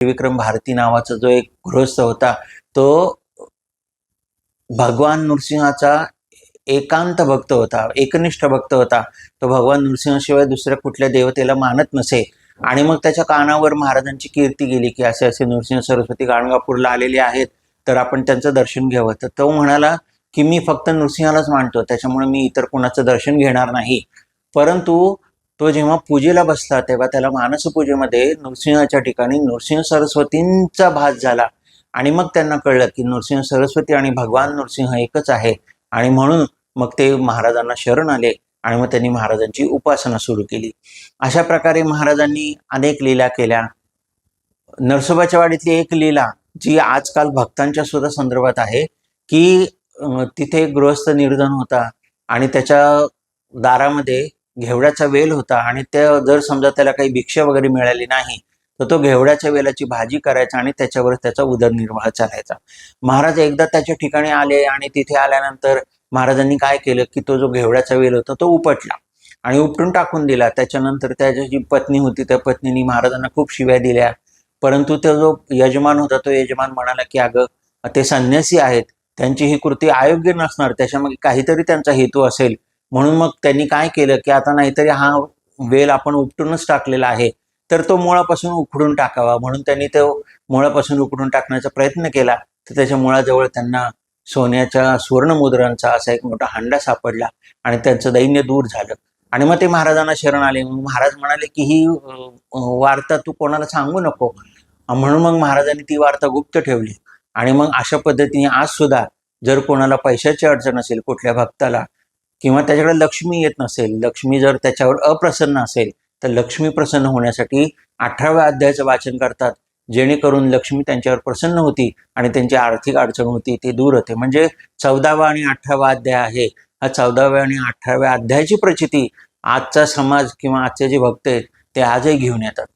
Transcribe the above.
त्रिविक्रम भारती नावाचा जो एक गृहस्थ होता, तो भगवान नृसिंहाचा एकांत भक्त होता, एकनिष्ठ भक्त होता. तो भगवान नृसिंहाशिवाय दुसऱ्या कुठल्या देवतेला मानत नसे. आणि मग त्याच्या कानावर महाराजांची कीर्ती गेली की असे असे नृसिंह सरस्वती गाणगापूरला आलेले आहेत, तर आपण त्यांचं दर्शन घ्यावं. तर तो म्हणाला की मी फक्त नृसिंहालाच मानतो, त्याच्यामुळे मी इतर कोणाचं दर्शन घेणार नाही. परंतु तो जेव्हा पूजेला बसला तेव्हा त्याला मानसपूजेमध्ये नृसिंहाच्या ठिकाणी नृसिंह सरस्वतींचा भास झाला. आणि मग त्यांना कळलं की नृसिंह सरस्वती आणि भगवान नृसिंह एकच आहे. आणि म्हणून मग ते महाराजांना शरण आले आणि मग त्यांनी महाराजांची उपासना सुरू केली. अशा प्रकारे महाराजांनी अनेक लीला केल्या. नरसोबाच्या वाडीतली एक लीला जी आजकाल भक्तांच्या सुद्धा संदर्भात आहे की तिथे एक गृहस्थ निर्धन होता आणि त्याच्या दारामध्ये घेवड्याचा वेल होता आणि त्या जर समजा त्याला काही भिक्षा वगैरे मिळाली नाही तर तो घेवड्याच्या वेलाची भाजी करायचा आणि त्याच्यावर त्याचा उदरनिर्वाह चालायचा. महाराज एकदा त्याच्या ठिकाणी आले आणि तिथे आल्यानंतर महाराजांनी काय केलं की तो जो घेवड्याचा वेल होता तो उपटला आणि उपटून टाकून दिला. त्याच्यानंतर त्याची जी पत्नी होती त्या पत्नीने महाराजांना खूप शिव्या दिल्या. परंतु तो जो यजमान होता तो यजमान म्हणाला की अगं ते संन्यासी आहेत, त्यांची ही कृती अयोग्य नसणार, त्याच्यामध्ये काहीतरी त्यांचा हेतू असेल. म्हणून मग त्यांनी काय केलं की आता नाहीतरी हा वेल आपण उपटूनच टाकलेला आहे तर तो मुळापासून उखडून टाकावा. म्हणून त्यांनी तो मुळापासून उखडून टाकण्याचा प्रयत्न केला तर त्याच्या मुळाजवळ त्यांना सोन्याच्या सुवर्णमुद्रांचा असा एक मोठा हांडा सापडला आणि त्यांचं दैन्य दूर झालं. आणि मग ते महाराजांना शरण आले. मग महाराज म्हणाले की ही वार्ता तू कोणाला सांगू नको. म्हणून मग महाराजांनी ती वार्ता गुप्त ठेवली. आणि मग अशा पद्धतीने आज सुद्धा जर कोणाला पैशाची अडचण असेल कुठल्या भक्ताला किंवा त्याच्याकडे लक्ष्मी येत नसेल, लक्ष्मी जर त्याच्यावर अप्रसन्न असेल तर लक्ष्मी प्रसन्न होण्यासाठी 18व्या अध्यायाचं वाचन करतात, जेणेकरून लक्ष्मी त्यांच्यावर प्रसन्न होती आणि त्यांची आर्थिक अडचण होती ती दूर होते. म्हणजे 14वा आणि 18वा अध्याय आहे. हा 14व्या आणि 18व्या अध्यायाची प्रचिती आजचा समाज किंवा आजचे जे भक्त आहेत ते आजही घेऊन येतात.